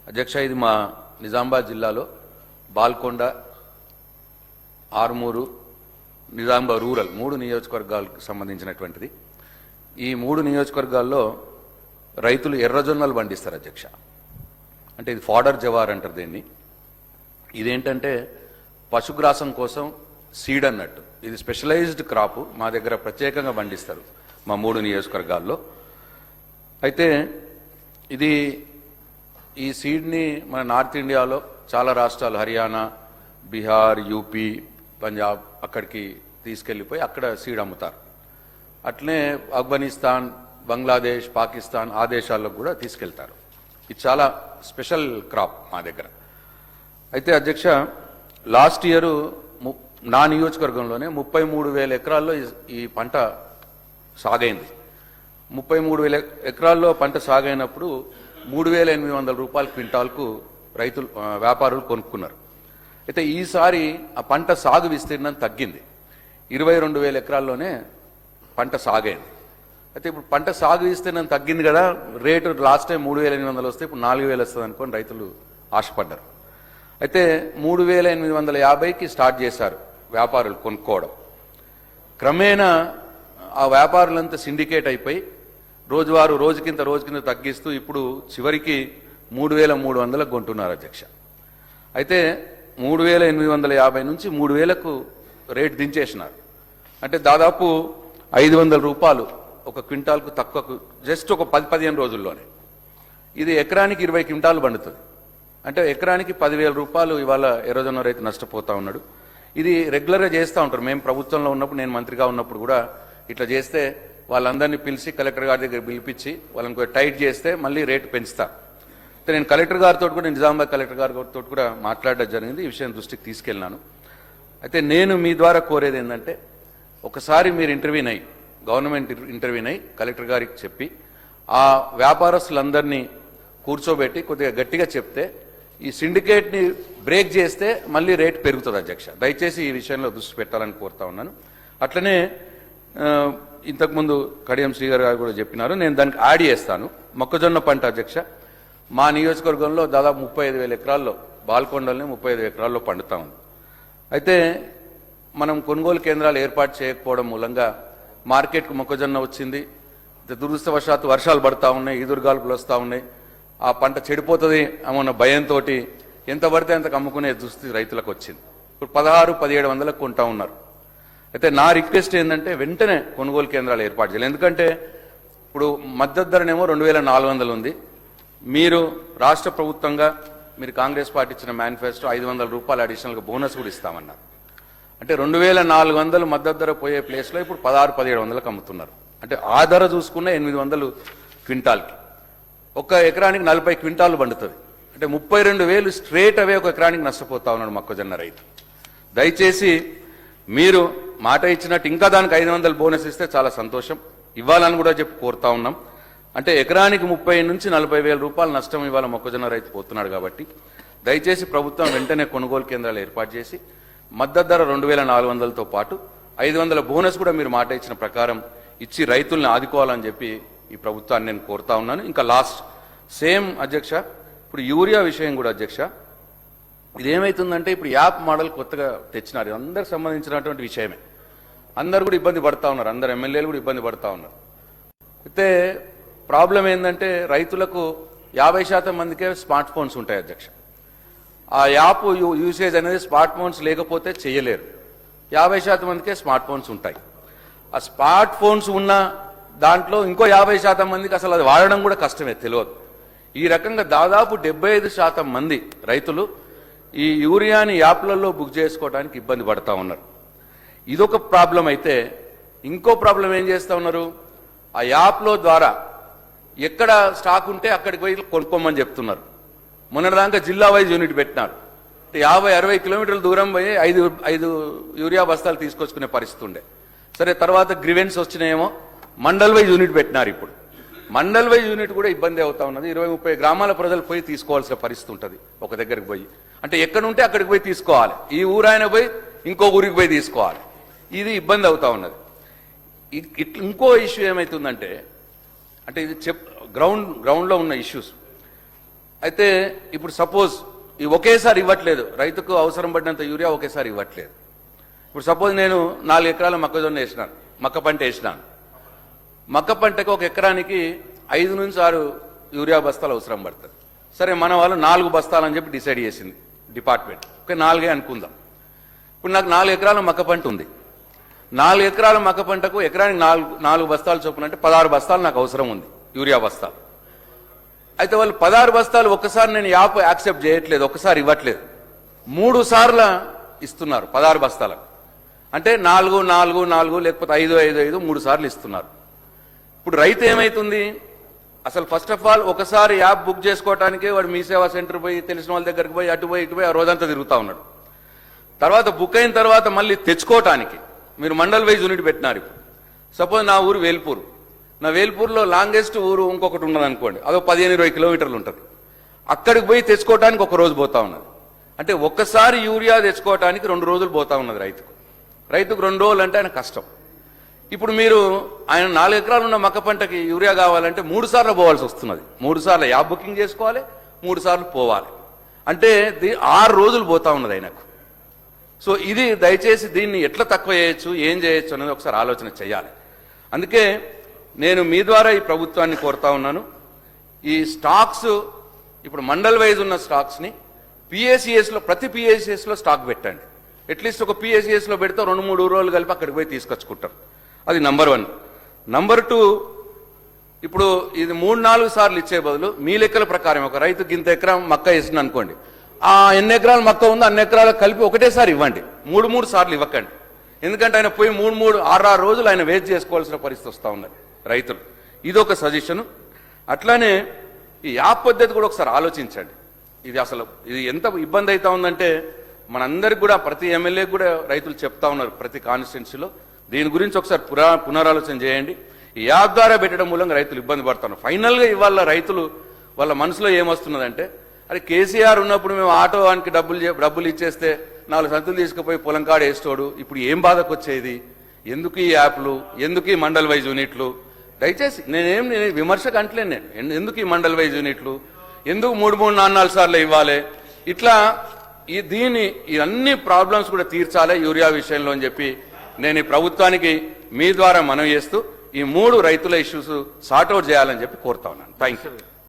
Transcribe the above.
అధ్యక్ష, ఇది మా నిజామాబాద్ జిల్లాలో బాల్కొండ, ఆర్మూరు, నిజామాబాద్ రూరల్ 3 నియోజకవర్గాలకు సంబంధించినటువంటిది. ఈ 3 నియోజకవర్గాల్లో రైతులు ఎర్రజొన్నలు పండిస్తారు అధ్యక్ష. అంటే ఇది ఫాడర్ జవార్ అంటారు దీన్ని. ఇదేంటంటే పశుగ్రాసం కోసం సీడ్ అన్నట్టు. ఇది స్పెషలైజ్డ్ క్రాప్. మా దగ్గర ప్రత్యేకంగా పండిస్తారు మా 3 నియోజకవర్గాల్లో. అయితే ఇది ఈ సీడ్ని మన నార్త్ ఇండియాలో చాలా రాష్ట్రాలు, హర్యానా, బీహార్, యూపీ, పంజాబ్ అక్కడికి తీసుకెళ్ళిపోయి అక్కడ సీడ్ అమ్ముతారు. అట్లనే ఆఫ్ఘనిస్తాన్, బంగ్లాదేశ్, పాకిస్తాన్ ఆ దేశాల్లో కూడా తీసుకెళ్తారు. ఇది చాలా స్పెషల్ క్రాప్ మా దగ్గర. అయితే అధ్యక్ష, లాస్ట్ ఇయర్ నా నియోజకవర్గంలోనే 33,000 ఎకరాల్లో ఈ పంట సాగైంది. 33,000 ఎకరాల్లో పంట సాగైనప్పుడు 3,800 రూపాయల క్వింటాల్కు రైతులు, వ్యాపారులు కొనుక్కున్నారు. అయితే ఈసారి ఆ పంట సాగు విస్తీర్ణం తగ్గింది. 22,000 ఎకరాల్లోనే పంట సాగైంది. అయితే ఇప్పుడు పంట సాగు విస్తీర్ణం తగ్గింది కదా, రేటు లాస్ట్ టైం 3,800 వస్తే ఇప్పుడు 4,000 వస్తుంది అనుకొని రైతులు ఆశపడ్డారు. అయితే 3,850కి స్టార్ట్ చేశారు వ్యాపారులు కొనుక్కోవడం. క్రమేణా ఆ వ్యాపారులంతా సిండికేట్ అయిపోయి రోజుకింత తగ్గిస్తూ ఇప్పుడు చివరికి 3,300 కొంటున్నారు అధ్యక్ష. అయితే 3,850 నుంచి 3,000కు రేటు దించేసినారు. అంటే దాదాపు 500 రూపాయలు ఒక క్వింటాల్కు తక్కువ, జస్ట్ ఒక 10-15 రోజుల్లోనే. ఇది ఎకరానికి 20 క్వింటాలు పండుతుంది. అంటే ఎకరానికి 10,000 రూపాయలు ఇవాళ ఎర్రజొన్న రైతు నష్టపోతా ఉన్నాడు. ఇది రెగ్యులర్గా చేస్తూ ఉంటారు. మేము ప్రభుత్వంలో ఉన్నప్పుడు, నేను మంత్రిగా ఉన్నప్పుడు కూడా ఇట్లా చేస్తే వాళ్ళందరినీ పిలిచి కలెక్టర్ గారి దగ్గర పిలిపించి వాళ్ళని టైట్ చేస్తే మళ్ళీ రేటు పెంచుతా. అయితే నేను కలెక్టర్ గారితో కూడా, నిజామాబాద్ కలెక్టర్ గారితో కూడా మాట్లాడడం జరిగింది. ఈ విషయం దృష్టికి తీసుకెళ్ళినాను. అయితే నేను మీ ద్వారా కోరేది ఏంటంటే, ఒకసారి మీరు ఇంటర్వ్యూన్ అయ్యి, గవర్నమెంట్ ఇంటర్వ్యూన్ అయ్యి కలెక్టర్ గారికి చెప్పి ఆ వ్యాపారస్తులందరినీ కూర్చోబెట్టి కొద్దిగా గట్టిగా చెప్తే ఈ సిండికేట్ని బ్రేక్ చేస్తే మళ్ళీ రేటు పెరుగుతుంది అధ్యక్ష. దయచేసి ఈ విషయంలో దృష్టి పెట్టాలని కోరుతా ఉన్నాను. అట్లనే ఇంతకుముందు కడియం శ్రీగారు గారు కూడా చెప్పినారు, నేను దానికి యాడ్ చేస్తాను. మొక్కజొన్న పంట అధ్యక్ష, మా నియోజకవర్గంలో దాదాపు 35,000 ఎకరాల్లో, బాల్కొండల్ని 35 ఎకరాల్లో పండుతా ఉంది. అయితే మనం కొనుగోలు కేంద్రాలు ఏర్పాటు చేయకపోవడం మూలంగా మార్కెట్కు మొక్కజొన్న వచ్చింది. దురదృష్టవశాత్తు వర్షాలు పడతా ఉన్నాయి, ఈదురుగాల్పులు వస్తూ ఉన్నాయి. ఆ పంట చెడిపోతుంది అన్న భయంతో ఎంత పడితే అంతకు అమ్ముకునే దుస్థితి రైతులకు వచ్చింది. ఇప్పుడు 16,000-1700 కొంటా ఉన్నారు. అయితే నా రిక్వెస్ట్ ఏంటంటే వెంటనే కొనుగోలు కేంద్రాలు ఏర్పాటు చేయాలి. ఎందుకంటే ఇప్పుడు మద్దతు ధరనేమో 2,400 ఉంది. మీరు రాష్ట్ర ప్రభుత్వంగా మీరు కాంగ్రెస్ పార్టీ ఇచ్చిన మేనిఫెస్టో 500 రూపాయలు అడిషనల్గా బోనస్ కూడా ఇస్తామన్నారు. అంటే 2,400 మద్దతు ధర పోయే ప్లేస్లో ఇప్పుడు 16,000-1700కి అమ్ముతున్నారు. అంటే ఆ ధర చూసుకున్న 800 క్వింటాల్కి, ఒక ఎకరానికి 40 క్వింటాలు పండుతుంది. అంటే 32,000 స్ట్రేట్ అవే ఒక ఎకరానికి నష్టపోతా ఉన్నాడు మొక్కజొన్న రైతు. దయచేసి మీరు మాట ఇచ్చినట్టు ఇంకా దానికి 500 బోనస్ ఇస్తే చాలా సంతోషం. ఇవ్వాలని కూడా చెప్పి కోరుతా ఉన్నాం. అంటే ఎకరానికి 30,000 నుంచి 40,000 రూపాయలు నష్టం ఇవాళ మొక్కజొన్న రైతు పోతున్నాడు. కాబట్టి దయచేసి ప్రభుత్వం వెంటనే కొనుగోలు కేంద్రాలు ఏర్పాటు చేసి మద్దతు ధర 2,400తో పాటు 500 బోనస్ కూడా మీరు మాట ఇచ్చిన ప్రకారం ఇచ్చి రైతుల్ని ఆదుకోవాలని చెప్పి ఈ ప్రభుత్వాన్ని నేను కోరుతా ఉన్నాను. ఇంకా లాస్ట్ సేమ్ అధ్యక్ష, ఇప్పుడు యూరియా విషయం కూడా అధ్యక్ష, ఇదేమవుతుందంటే ఇప్పుడు యాప్ మోడల్ కొత్తగా తెచ్చినారు. అందరికి సంబంధించినటువంటి విషయమే. అందరు కూడా ఇబ్బంది పడతా ఉన్నారు, అందరు ఎమ్మెల్యేలు కూడా ఇబ్బంది పడతా ఉన్నారు. అయితే ప్రాబ్లం ఏంటంటే రైతులకు 50% మందికే స్మార్ట్ ఫోన్స్ ఉంటాయి అధ్యక్ష. ఆ యాప్ యూసేజ్ అనేది స్మార్ట్ ఫోన్స్ లేకపోతే చేయలేరు. 50% మందికే స్మార్ట్ ఫోన్స్ ఉంటాయి. ఆ స్మార్ట్ ఫోన్స్ ఉన్న దాంట్లో ఇంకో 50% మందికి అసలు అది వాడడం కూడా కష్టమే, తెలియదు. ఈ రకంగా దాదాపు 75% మంది రైతులు ఈ యూరియాని యాప్లలో బుక్ చేసుకోవడానికి ఇబ్బంది పడతా ఉన్నారు. ఇదొక ప్రాబ్లం. అయితే ఇంకో ప్రాబ్లం ఏం చేస్తూ ఉన్నారు, ఆ యాప్లో ద్వారా ఎక్కడ స్టాక్ ఉంటే అక్కడికి పోయి కొనుక్కోమని చెప్తున్నారు. మొన్నటిదాకా జిల్లా వైజ్ యూనిట్ పెట్టినారు. 50-60 కిలోమీటర్ల దూరం పోయి 5 యూరియా బస్తాలు తీసుకొచ్చుకునే పరిస్థితి ఉండే. సరే, తర్వాత గ్రివెన్స్ వచ్చినాయేమో మండల్ వైజ్ యూనిట్ పెట్టినారు. ఇప్పుడు మండల్ వైజ్ యూనిట్ కూడా ఇబ్బంది అవుతా ఉన్నది. 20-30 గ్రామాల ప్రజలు పోయి తీసుకోవాల్సిన పరిస్థితి ఉంటుంది ఒక దగ్గరికి పోయి. అంటే ఎక్కడ ఉంటే అక్కడికి పోయి తీసుకోవాలి. ఈ ఊరాయన పోయి ఇంకో ఊరికి పోయి తీసుకోవాలి. ఇది ఇబ్బంది అవుతా ఉన్నది. ఇంకో ఇష్యూ ఏమవుతుందంటే, అంటే ఇది గ్రౌండ్లో ఉన్న ఇష్యూస్. అయితే ఇప్పుడు సపోజ్ ఈ ఒకేసారి ఇవ్వట్లేదు, రైతుకు అవసరం పడినంత యూరియా ఒకేసారి ఇవ్వట్లేదు. ఇప్పుడు సపోజ్ నేను 4 ఎకరాల మొక్కజొన్న వేసినాను, మక్క పంట వేసినాను. మక్క పంటకు ఒక ఎకరానికి 5 నుంచి 6 యూరియా బస్తాలు అవసరం పడుతుంది. సరే, మన వాళ్ళు 4 బస్తాలు అని చెప్పి డిసైడ్ చేసింది డిపార్ట్మెంట్. ఓకే, 4 అనుకుందాం. ఇప్పుడు నాకు 4 ఎకరాల మక్క పంట ఉంది. 4 ఎకరాల మక్క పంటకు ఎకరానికి 4 బస్తాలు చొప్పున అంటే 16 బస్తాలు నాకు అవసరం ఉంది యూరియా బస్తాలు. అయితే వాళ్ళు 16 బస్తాలు ఒక్కసారి నేను యాక్సెప్ట్ చేయట్లేదు, ఒక్కసారి ఇవ్వట్లేదు, 3 సార్లు ఇస్తున్నారు 16 బస్తాలకు. అంటే 4, 4, 4 లేకపోతే 5, 5, 5 3 సార్లు ఇస్తున్నారు. ఇప్పుడు రైతు ఏమైతుంది, అసలు ఫస్ట్ ఆఫ్ ఆల్ ఒకసారి యాప్ బుక్ చేసుకోవటానికే వాడు మీ సేవా సెంటర్ పోయి తెలిసిన వాళ్ళ దగ్గరికి పోయి అటు పోయి ఇటు పోయి ఆ రోజంతా తిరుగుతూ ఉన్నాడు. తర్వాత బుక్ అయిన తర్వాత మళ్ళీ తెచ్చుకోవటానికి మీరు మండల్ వైజ్ యూనిట్ పెట్టినారు. ఇప్పుడు సపోజ్ నా ఊరు వేల్పూర్, నా వేల్పూర్లో లాంగెస్ట్ ఊరు ఇంకొకటి ఉన్నది అనుకోండి, అదో 15-20 కిలోమీటర్లు ఉంటుంది. అక్కడికి పోయి తెచ్చుకోవటానికి ఒక రోజు పోతా ఉన్నది. అంటే ఒక్కసారి యూరియా తెచ్చుకోవటానికి 2 రోజులు పోతా ఉన్నది రైతుకు 2 రోజులు అంటే ఆయన కష్టం. ఇప్పుడు మీరు ఆయన 4 ఎకరాలు ఉన్న మక్క పంటకి యూరియా కావాలంటే 3 సార్లు పోవాల్సి వస్తున్నది. 3 సార్లు యాప్ బుకింగ్ చేసుకోవాలి, 3 సార్లు పోవాలి. అంటే 6 రోజులు పోతా ఉన్నది ఆయనకు. సో ఇది దయచేసి దీన్ని ఎట్లా తక్కువ చేయొచ్చు, ఏం చేయొచ్చు అనేది ఒకసారి ఆలోచన చేయాలి. అందుకే నేను మీ ద్వారా ఈ ప్రభుత్వాన్ని కోరుతా ఉన్నాను, ఈ స్టాక్స్ ఇప్పుడు మండల్ వైజ్ ఉన్న స్టాక్స్ని పిఎస్సిఎస్లో ప్రతి పిఎస్సిఎస్లో స్టాక్ పెట్టండి. అట్లీస్ట్ ఒక పిఎస్సిఎస్లో పెడితే 2-3 రోజులు కలిపి అక్కడికి పోయి తీసుకొచ్చుకుంటారు. అది నంబర్ 1. నంబర్ 2, ఇప్పుడు ఇది 3-4 సార్లు ఇచ్చే బదులు మీ లెక్కల ప్రకారం ఒక రైతుకి ఇంత ఎకరం మక్క వేసింది అనుకోండి, ఆ ఎన్ని ఎకరాలు మక్క ఉందో అన్ని ఎకరాలకు కలిపి ఒకటేసారి ఇవ్వండి, 3-3 సార్లు ఇవ్వకండి. ఎందుకంటే ఆయన పోయి 6 రోజులు ఆయన వెయిట్ చేసుకోవాల్సిన పరిస్థితి వస్తూ ఉన్నది రైతులు. ఇదొక సజెషను. అట్లానే ఈ యాప్ పద్ధతి కూడా ఒకసారి ఆలోచించండి. ఇది ఎంత ఇబ్బంది అవుతా ఉందంటే మనందరికి కూడా, ప్రతి ఎమ్మెల్యేకి కూడా రైతులు చెప్తా ఉన్నారు ప్రతి కాన్స్టిట్యున్సీలో. దీని గురించి ఒకసారి పునరాలోచన చేయండి. ఈ యాప్ ద్వారా పెట్టడం మూలంగా రైతులు ఇబ్బంది పడుతున్నారు. ఫైనల్గా ఇవాళ రైతులు వాళ్ళ మనసులో ఏమొస్తున్నదంటే, అరే కేసీఆర్ ఉన్నప్పుడు మేము ఆటో వానికి డబ్బులు ఇచ్చేస్తే 4 సంతులు తీసుకుపోయి పొలం కాడ వేస్తోడు, ఇప్పుడు ఏం బాధకు వచ్చేది, ఎందుకు ఈ యాప్లు, ఎందుకు ఈ మండల్ వైజ్ యూనిట్లు. దయచేసి నేను విమర్శకు అంటలేను, నేను ఎందుకు ఈ మండల్ వైజ్ యూనిట్లు, ఎందుకు 3-4 సార్లు ఇవ్వాలి, ఇట్లా ఇవన్నీ ప్రాబ్లమ్స్ కూడా తీర్చాలి యూరియా విషయంలో అని చెప్పి నేను ఈ ప్రభుత్వానికి మీ ద్వారా మనవి చేస్తూ ఈ 3 రైతుల ఇష్యూస్ సార్ట్అవుట్ చేయాలని చెప్పి కోరుతా ఉన్నాను. Thank you.